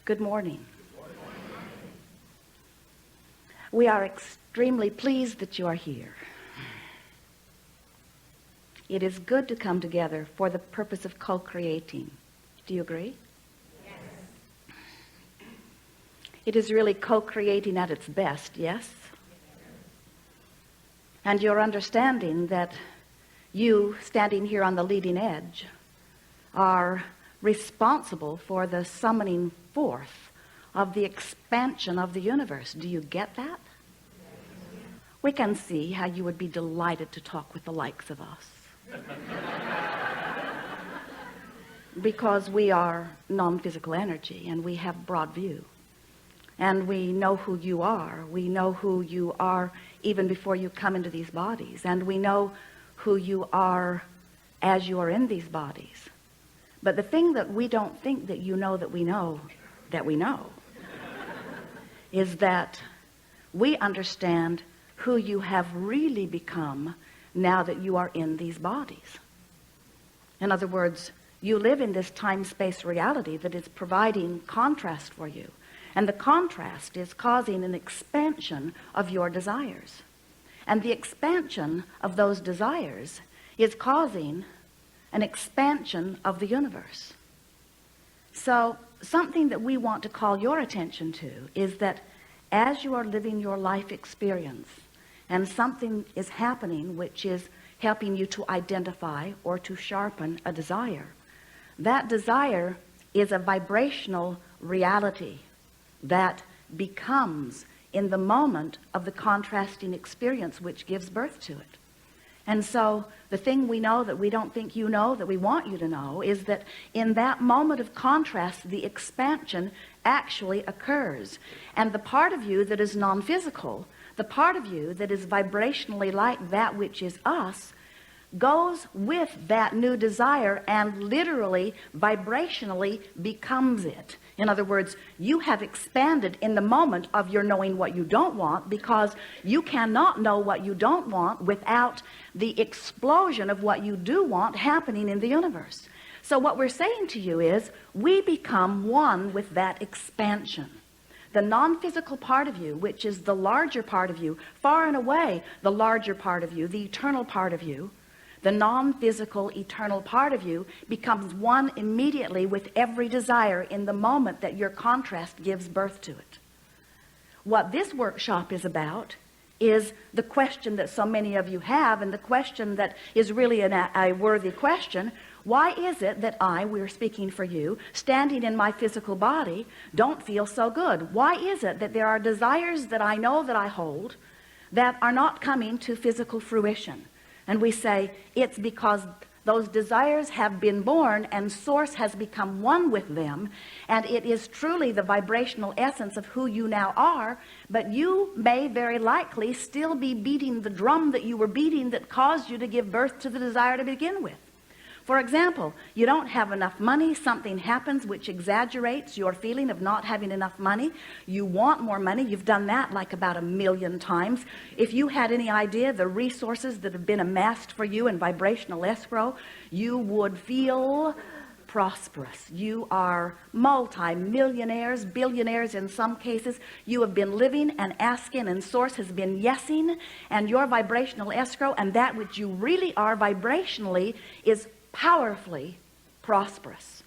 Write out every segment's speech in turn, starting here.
Good morning. We are extremely pleased that you are here. It is good to come together for the purpose of co-creating. Do you agree? Yes. It is really co-creating at its best, yes? And you're understanding that you, standing here on the leading edge, are responsible for the summoning forth of the expansion of the universe. Do you get that? We can see how you would be delighted to talk with the likes of us. Because we are non-physical energy and we have broad view. And we know who you are. We know who you are even before you come into these bodies. And we know who you are as you are in these bodies. But the thing that we don't think that you know that we know is that we understand who you have really become now that you are in these bodies. In other words, you live in this time-space reality that is providing contrast for you. And the contrast is causing an expansion of your desires. And the expansion of those desires is causing an expansion of the universe. So something that we want to call your attention to is that as you are living your life experience and something is happening which is helping you to identify or to sharpen a desire, that desire is a vibrational reality that becomes in the moment of the contrasting experience which gives birth to it. And so the thing we know that we don't think you know, that we want you to know, is that in that moment of contrast, the expansion actually occurs. And the part of you that is non-physical, the part of you that is vibrationally like that which is us, goes with that new desire and literally, vibrationally becomes it. In other words, you have expanded in the moment of your knowing what you don't want, because you cannot know what you don't want without the explosion of what you do want happening in the universe. So what we're saying to you is, we become one with that expansion. The non-physical part of you, which is the larger part of you, far and away the larger part of you, the eternal part of you, the non-physical eternal part of you becomes one immediately with every desire in the moment that your contrast gives birth to it. What this workshop is about is the question that so many of you have, and the question that is really a worthy question. Why is it that we're speaking for you, standing in my physical body, don't feel so good? Why is it that there are desires that I know that I hold that are not coming to physical fruition? And we say, it's because those desires have been born and source has become one with them, and it is truly the vibrational essence of who you now are, but you may very likely still be beating the drum that you were beating that caused you to give birth to the desire to begin with. For example, you don't have enough money, something happens which exaggerates your feeling of not having enough money. You want more money. You've done that like about 1,000,000 times. If you had any idea the resources that have been amassed for you in vibrational escrow, you would feel prosperous. You are multi-millionaires, billionaires in some cases. You have been living and asking, and source has been yesing, and your vibrational escrow and that which you really are vibrationally is powerfully prosperous.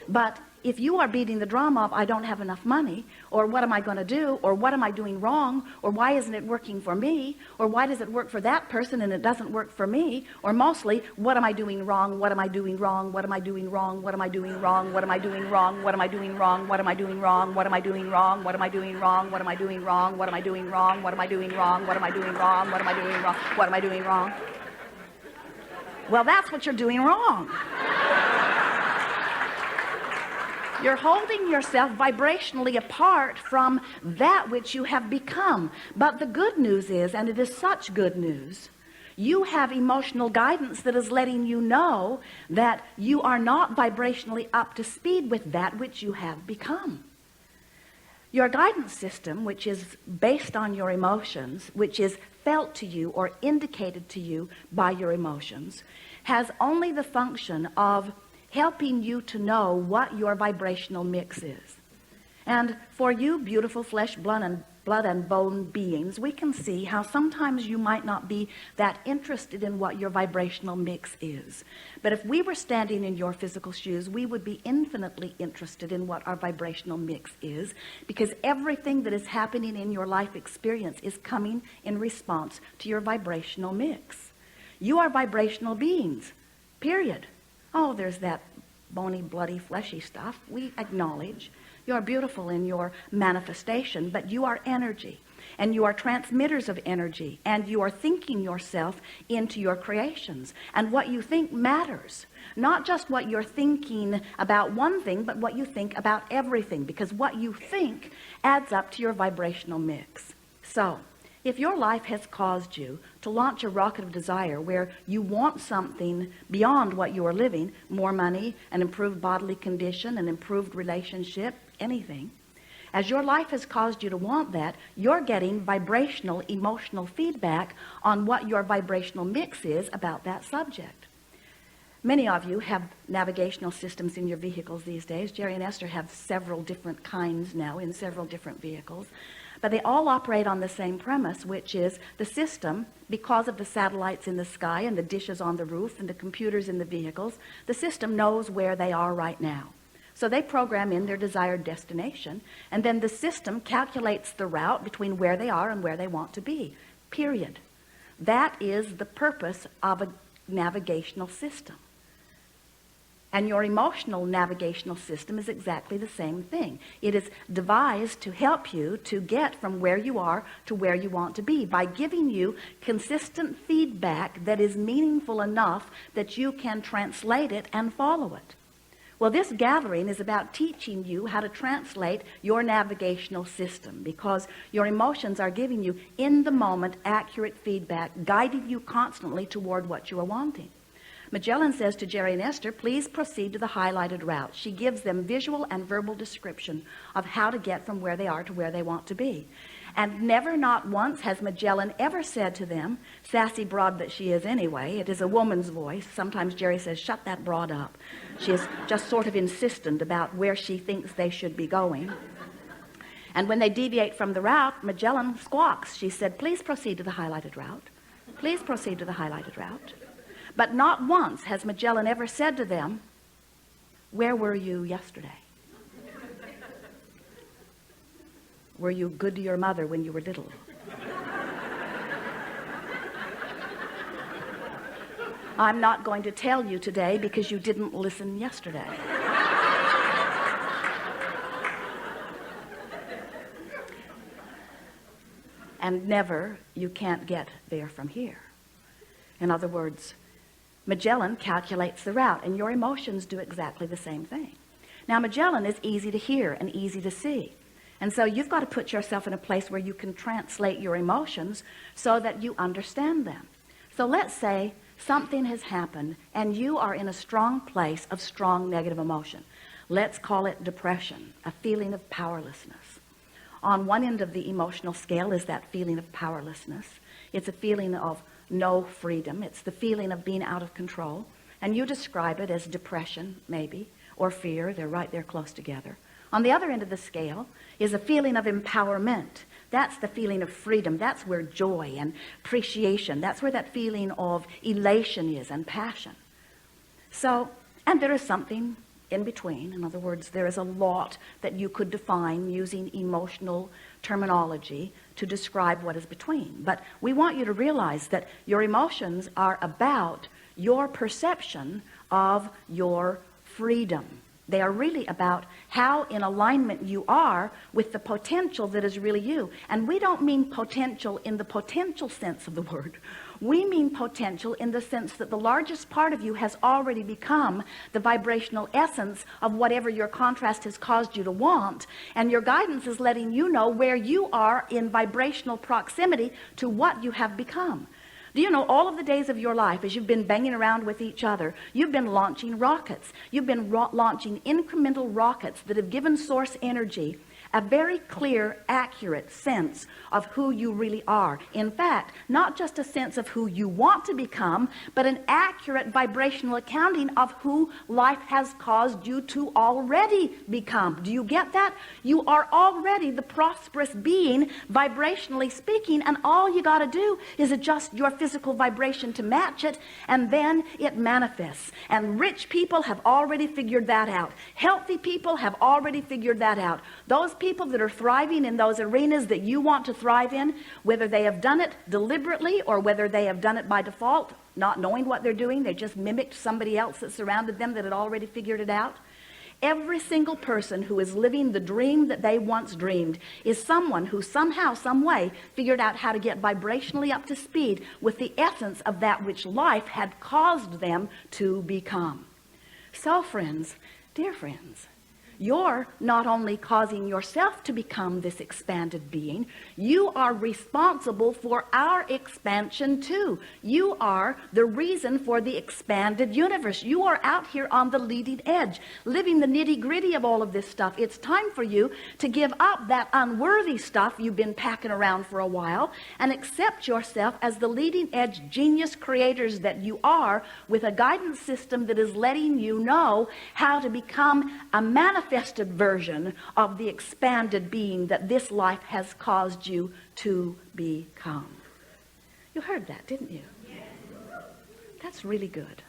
But if you are beating the drum of, I don't have enough money, or what am I going to do, or what am I doing wrong, or why isn't it working for me, or why does it work for that person and it doesn't work for me, or mostly, what am I doing wrong, what am I doing wrong, what am I doing wrong, what am I doing wrong, what am I doing wrong, what am I doing wrong, what am I doing wrong, what am I doing wrong, what am I doing wrong, what am I doing wrong, what am I doing wrong, what am I doing wrong, what am I doing wrong, what am I doing wrong, what am I doing wrong? Well, that's what you're doing wrong. You're holding yourself vibrationally apart from that which you have become. But the good news is, and it is such good news, you have emotional guidance that is letting you know that you are not vibrationally up to speed with that which you have become. Your guidance system, which is based on your emotions, which is felt to you or indicated to you by your emotions, has only the function of helping you to know what your vibrational mix is. And for you beautiful flesh, blood and bone beings, we can see how sometimes you might not be that interested in what your vibrational mix is. But if we were standing in your physical shoes, we would be infinitely interested in what our vibrational mix is, because everything that is happening in your life experience is coming in response to your vibrational mix. You are vibrational beings, period. Oh, there's that bony, bloody, fleshy stuff. We acknowledge. You are beautiful in your manifestation, but you are energy, and you are transmitters of energy, and you are thinking yourself into your creations. And what you think matters. Not just what you're thinking about one thing, but what you think about everything, because what you think adds up to your vibrational mix. So, if your life has caused you to launch a rocket of desire where you want something beyond what you are living, more money, an improved bodily condition, an improved relationship, anything, as your life has caused you to want that, you're getting vibrational, emotional feedback on what your vibrational mix is about that subject. Many of you have navigational systems in your vehicles these days. Jerry and Esther have several different kinds now in several different vehicles. But they all operate on the same premise, which is the system, because of the satellites in the sky and the dishes on the roof and the computers in the vehicles, the system knows where they are right now. So they program in their desired destination, and then the system calculates the route between where they are and where they want to be, period. That is the purpose of a navigational system. And your emotional navigational system is exactly the same thing. It is devised to help you to get from where you are to where you want to be by giving you consistent feedback that is meaningful enough that you can translate it and follow it. Well, this gathering is about teaching you how to translate your navigational system, because your emotions are giving you in the moment accurate feedback, guiding you constantly toward what you are wanting. Magellan says to Jerry and Esther, please proceed to the highlighted route. She gives them visual and verbal description of how to get from where they are to where they want to be. And never, not once, has Magellan ever said to them, sassy broad that she is anyway, it is a woman's voice. Sometimes Jerry says, shut that broad up. She is just sort of insistent about where she thinks they should be going. And when they deviate from the route, Magellan squawks. She said, please proceed to the highlighted route. Please proceed to the highlighted route. But not once has Magellan ever said to them, where were you yesterday? Were you good to your mother when you were little? I'm not going to tell you today because you didn't listen yesterday. And never, you can't get there from here. In other words, Magellan calculates the route, and your emotions do exactly the same thing. Now, Magellan is easy to hear and easy to see. And so you've got to put yourself in a place where you can translate your emotions so that you understand them. So let's say something has happened and you are in a strong place of strong negative emotion. Let's call it depression, a feeling of powerlessness. On one end of the emotional scale is that feeling of powerlessness. It's a feeling of no freedom. It's the feeling of being out of control. And you describe it as depression, maybe, or fear. They're right there close together. On the other end of the scale is a feeling of empowerment. That's the feeling of freedom. That's where joy and appreciation, that's where that feeling of elation is, and passion. So, and there is something in between. In other words, there is a lot that you could define using emotional terminology to describe what is between. But we want you to realize that your emotions are about your perception of your freedom. They are really about how in alignment you are with the potential that is really you. And we don't mean potential in the potential sense of the word. We mean potential in the sense that the largest part of you has already become the vibrational essence of whatever your contrast has caused you to want. And your guidance is letting you know where you are in vibrational proximity to what you have become. Do you know all of the days of your life, as you've been banging around with each other, you've been launching rockets. You've been launching incremental rockets that have given source energy a very clear, accurate sense of who you really are. In fact, not just a sense of who you want to become, but an accurate vibrational accounting of who life has caused you to already become. Do you get that? You are already the prosperous being, vibrationally speaking, and all you got to do is adjust your physical vibration to match it, and then it manifests. And rich people have already figured that out. Healthy people have already figured that out. Those people that are thriving in those arenas that you want to thrive in, whether they have done it deliberately or whether they have done it by default, not knowing what they're doing, they just mimicked somebody else that surrounded them that had already figured it out. Every single person who is living the dream that they once dreamed is someone who somehow, some way, figured out how to get vibrationally up to speed with the essence of that which life had caused them to become. So, friends, dear friends, you're not only causing yourself to become this expanded being, you are responsible for our expansion too. You are the reason for the expanded universe. You are out here on the leading edge, living the nitty-gritty of all of this stuff. It's time for you to give up that unworthy stuff you've been packing around for a while and accept yourself as the leading edge genius creators that you are, with a guidance system that is letting you know how to become a manifested version of the expanded being that this life has caused you to become. You heard that, didn't you? Yes. That's really good.